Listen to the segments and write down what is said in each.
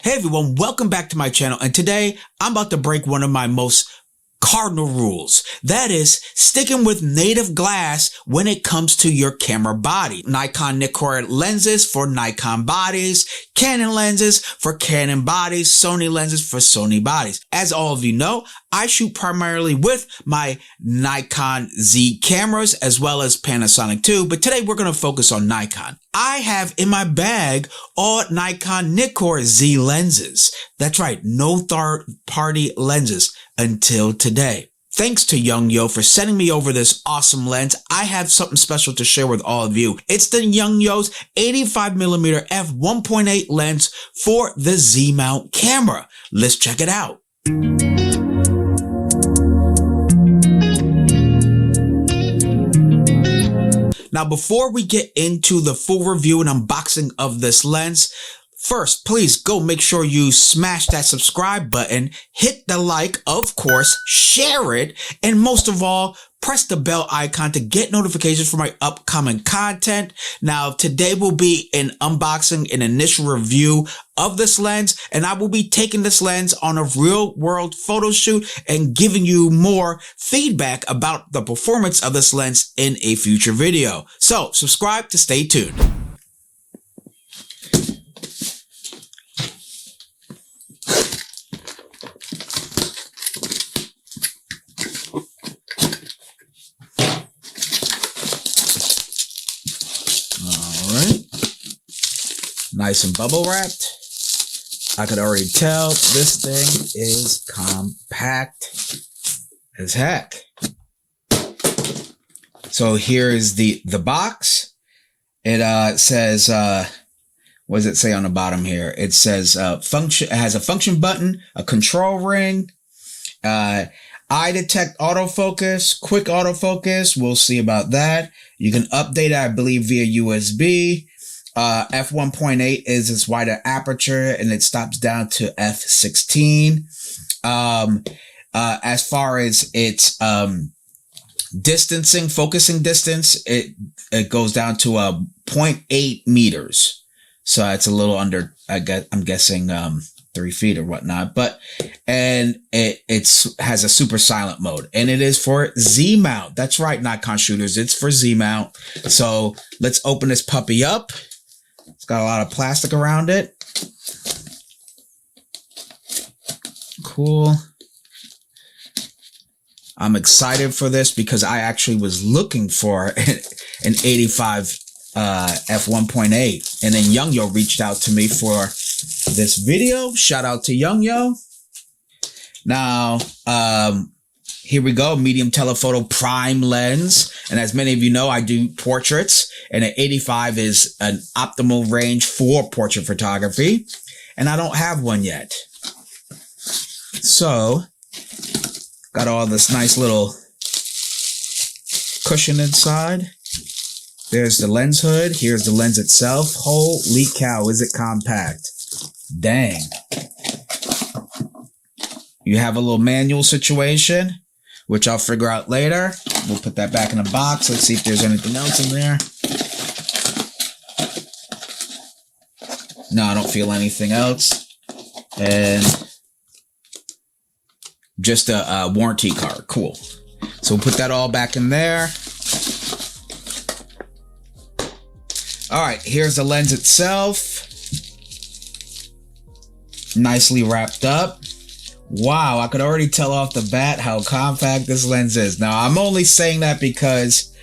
Hey everyone, welcome back to my channel, and today I'm about to break one of my most cardinal rules. That is sticking with native glass when it comes to your camera body. Nikon Nikkor lenses for Nikon bodies, Canon lenses for Canon bodies, Sony lenses for Sony bodies. As all of you know, I shoot primarily with my Nikon Z cameras as well as Panasonic too, but today we're going to focus on Nikon. I have in my bag all Nikon Nikkor Z lenses. That's right, no third-party lenses until today. Thanks to Yongnuo for sending me over this awesome lens. I have something special to share with all of you. It's the Yongnuo's 85mm f1.8 lens for the Z-mount camera. Let's check it out. Now, before we get into the full review and unboxing of this lens, first, please go make sure you smash that subscribe button, hit the like, of course, share it, and most of all, press the bell icon to get notifications for my upcoming content. Now, today will be an unboxing and initial review of this lens, and I will be taking this lens on a real world photo shoot and giving you more feedback about the performance of this lens in a future video. So, subscribe to stay tuned. Nice and bubble wrapped. I could already tell this thing is compact as heck. So here is the box. It says what does it say on the bottom here? It says function. It has a function button, a control ring, eye detect autofocus, quick autofocus. We'll see about that. You can update it, I believe, via USB. F1.8 is its wider aperture and it stops down to F16. As far as its focusing distance, it goes down to 0.8 meters. So it's a little under, I'm guessing 3 feet or whatnot, and it has a super silent mode, and it is for Z-mount. That's right, Nikon shooters, it's for Z-mount. So let's open this puppy up. It's got a lot of plastic around it. Cool. I'm excited for this because I actually was looking for an 85 f1.8, and then Yongnuo reached out to me for this video. Shout out to Yongnuo. Now, here we go, medium telephoto prime lens. And as many of you know, I do portraits, and an 85 is an optimal range for portrait photography. And I don't have one yet. So, got all this nice little cushion inside. There's the lens hood. Here's the lens itself. Holy cow, is it compact. Dang. You have a little manual situation, which I'll figure out later. We'll put that back in the box. Let's see if there's anything else in there. No, I don't feel anything else. And just a warranty card. Cool. So we'll put that all back in there. All right, here's the lens itself. Nicely wrapped up. Wow, I could already tell off the bat how compact this lens is. Now, I'm only saying that because,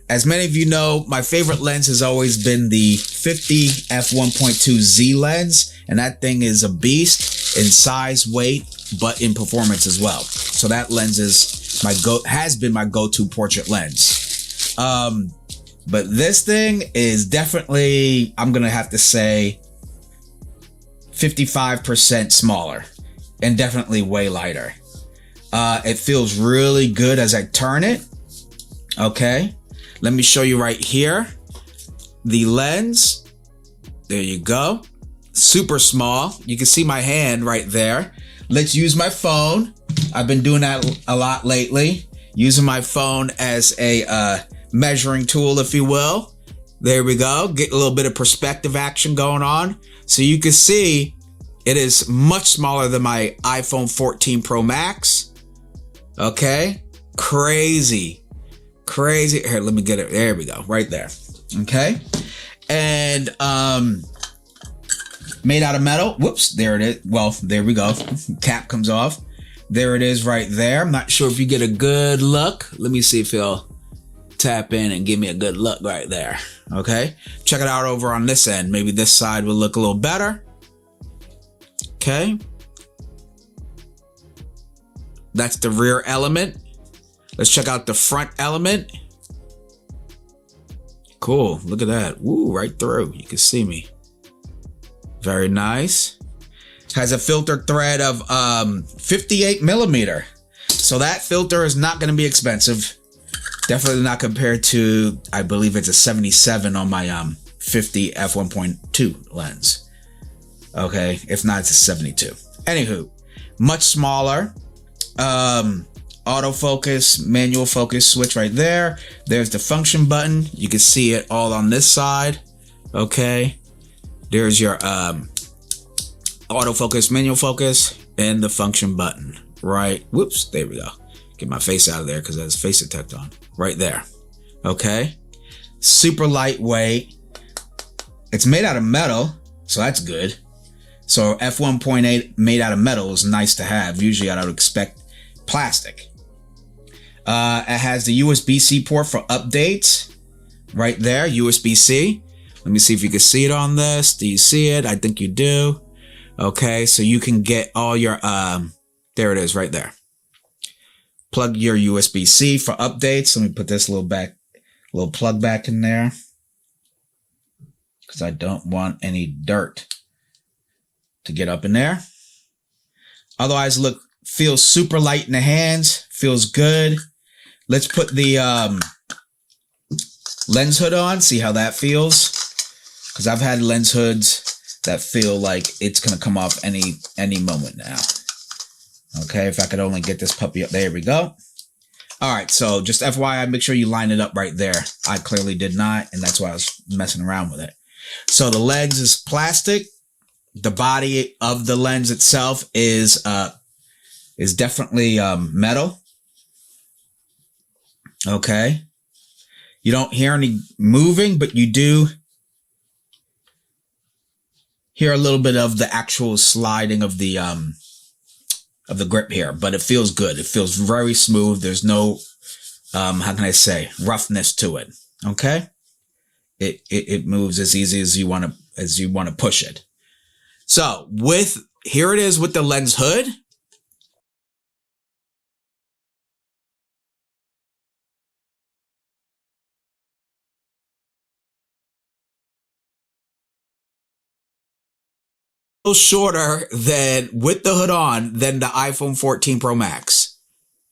as many of you know, my favorite lens has always been the 50 f1.2 Z lens, and that thing is a beast in size, weight, but in performance as well. So that lens is has been my go-to portrait lens. But this thing is definitely, I'm gonna have to say, 55% smaller. And definitely way lighter. It feels really good as I turn it. Okay. Let me show you right here. The lens. There you go. Super small. You can see my hand right there. Let's use my phone. I've been doing that a lot lately. Using my phone as a measuring tool, if you will. There we go. Get a little bit of perspective action going on. So you can see It is much smaller than my iPhone 14 Pro Max. Okay. Crazy. Here, let me get it. There we go. Right there. Okay. And, made out of metal. Whoops. There it is. Well, there we go. Cap comes off. There it is right there. I'm not sure if you get a good look. Let me see if he'll tap in and give me a good look right there. Okay. Check it out over on this end. Maybe this side will look a little better. Okay. That's the rear element. Let's check out the front element. Cool. Look at that. Woo, right through. You can see me. Very nice. Has a filter thread of 58 millimeter. So that filter is not going to be expensive. Definitely not compared to, I believe it's a 77 on my 50 f1.2 lens. Okay, if not, it's a 72. Anywho, much smaller. Autofocus, manual focus switch right there. There's the function button. You can see it all on this side. Okay, there's your autofocus, manual focus, and the function button. Right. Whoops. There we go. Get my face out of there because there's face detect on. Right there. Okay. Super lightweight. It's made out of metal, so that's good. So f1.8 made out of metal is nice to have. Usually I would expect plastic. It has the USB-C port for updates. Right there, USB-C. Let me see if you can see it on this. Do you see it? I think you do. Okay, so you can get all your, there it is right there. Plug your USB-C for updates. Let me put this little plug back in there, because I don't want any dirt to get up in there. Otherwise, look, feels super light in the hands. Feels good. Let's put the lens hood on, see how that feels. Because I've had lens hoods that feel like it's going to come off any moment now. Okay, if I could only get this puppy up. There we go. All right, so just FYI, make sure you line it up right there. I clearly did not, and that's why I was messing around with it. So the lens is plastic. The body of the lens itself is definitely metal. Okay. You don't hear any moving, but you do hear a little bit of the actual sliding of the grip here, but it feels good. It feels very smooth. There's no, how can I say, roughness to it. Okay. It moves as easy as you want to push it. So here it is with the lens hood. Shorter than with the hood on than the iPhone 14 Pro Max.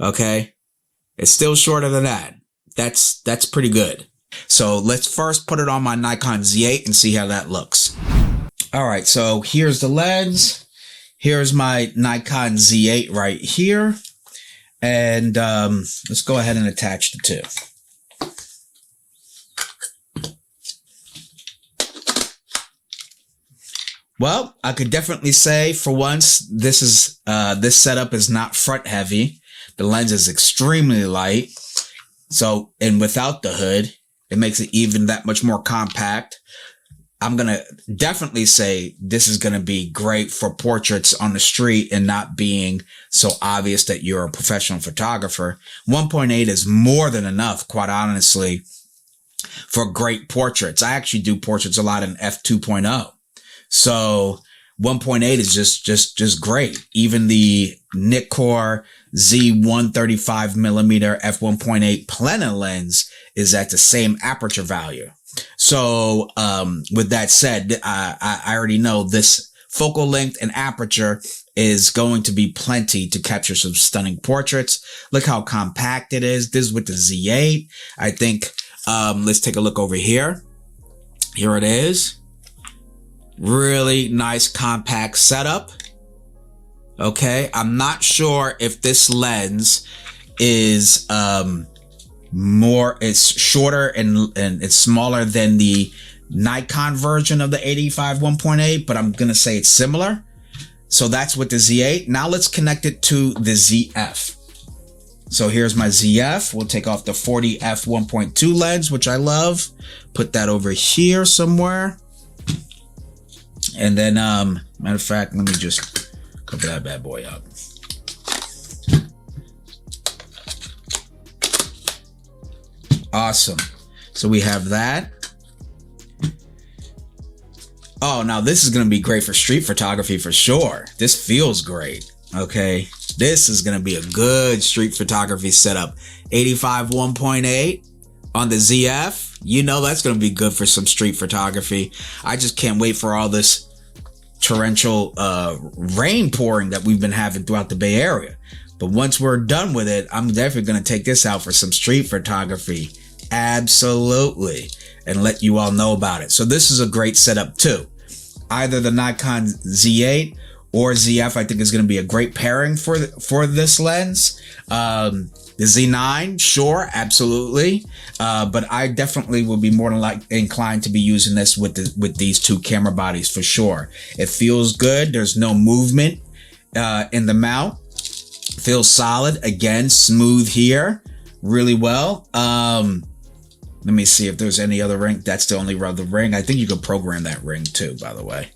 Okay. It's still shorter than that. That's pretty good. So let's first put it on my Nikon Z8 and see how that looks. All right. So here's the lens. Here's my Nikon Z8 right here. And, let's go ahead and attach the two. Well, I could definitely say for once, this setup is not front heavy. The lens is extremely light. So, and without the hood, it makes it even that much more compact. I'm going to definitely say this is going to be great for portraits on the street and not being so obvious that you're a professional photographer. 1.8 is more than enough, quite honestly, for great portraits. I actually do portraits a lot in f2.0. So 1.8 is just great. Even the Nikon Z135 millimeter f1.8 Plena lens is at the same aperture value. So, with that said, I already know this focal length and aperture is going to be plenty to capture some stunning portraits. Look how compact it is. This is with the Z8. I think, let's take a look over here. Here it is. Really nice compact setup. Okay. I'm not sure if this lens is, it's shorter and it's smaller than the Nikon version of the 85 1.8, but I'm going to say it's similar. So that's with the Z8. Now let's connect it to the ZF. So here's my ZF. We'll take off the 40 f1.2 lens, which I love. Put that over here somewhere. And then, matter of fact, let me just cover that bad boy up. Awesome. So we have that. Oh, now this is going to be great for street photography for sure. This feels great. Okay. This is going to be a good street photography setup. 85 1.8 on the ZF. You know, that's going to be good for some street photography. I just can't wait for all this torrential rain pouring that we've been having throughout the Bay Area. But once we're done with it, I'm definitely going to take this out for some street photography. Absolutely. And let you all know about it. So this is a great setup too. Either the Nikon Z8 or ZF, I think, is going to be a great pairing for this lens. The Z9, sure, absolutely. But I definitely will be more than inclined to be using this with these two camera bodies for sure. It feels good. There's no movement in the mount. Feels solid. Again, smooth here. Really well. Let me see if there's any other ring. That's the only other ring. I think you could program that ring too, by the way.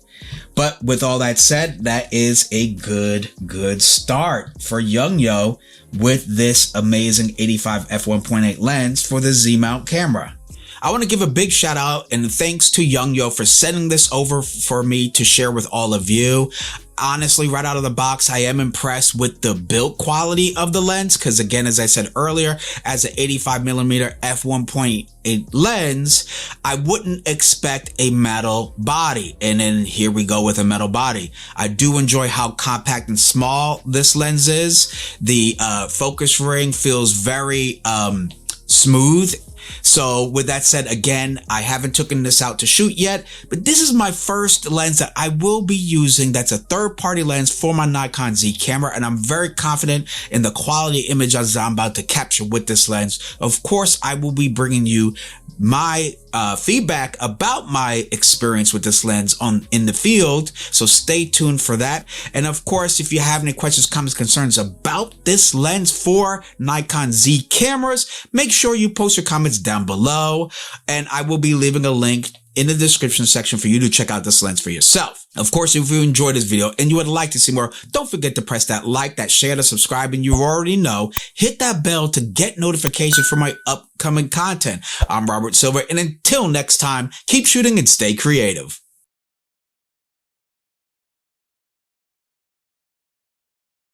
But with all that said, that is a good start for Yongnuo with this amazing 85 f1.8 lens for the Z-mount camera. I want to give a big shout out and thanks to Yongnuo for sending this over for me to share with all of you. Honestly, right out of the box, I am impressed with the build quality of the lens because, again, as I said earlier, as an 85mm f1.8 lens, I wouldn't expect a metal body. And then here we go with a metal body. I do enjoy how compact and small this lens is. The focus ring feels very smooth. So with that said, again, I haven't taken this out to shoot yet, but this is my first lens that I will be using that's a third-party lens for my Nikon Z camera, and I'm very confident in the quality images I'm about to capture with this lens. Of course, I will be bringing you my feedback about my experience with this lens in the field, so stay tuned for that. And of course, if you have any questions, comments, concerns about this lens for Nikon Z cameras, make sure you post your comments down below, and I will be leaving a link in the description section for you to check out this lens for yourself. Of course, if you enjoyed this video and you would like to see more, don't forget to press that like, that share, that subscribe, and you already know, hit that bell to get notifications for my upcoming content. I'm Robert Silver, and until next time, keep shooting and stay creative.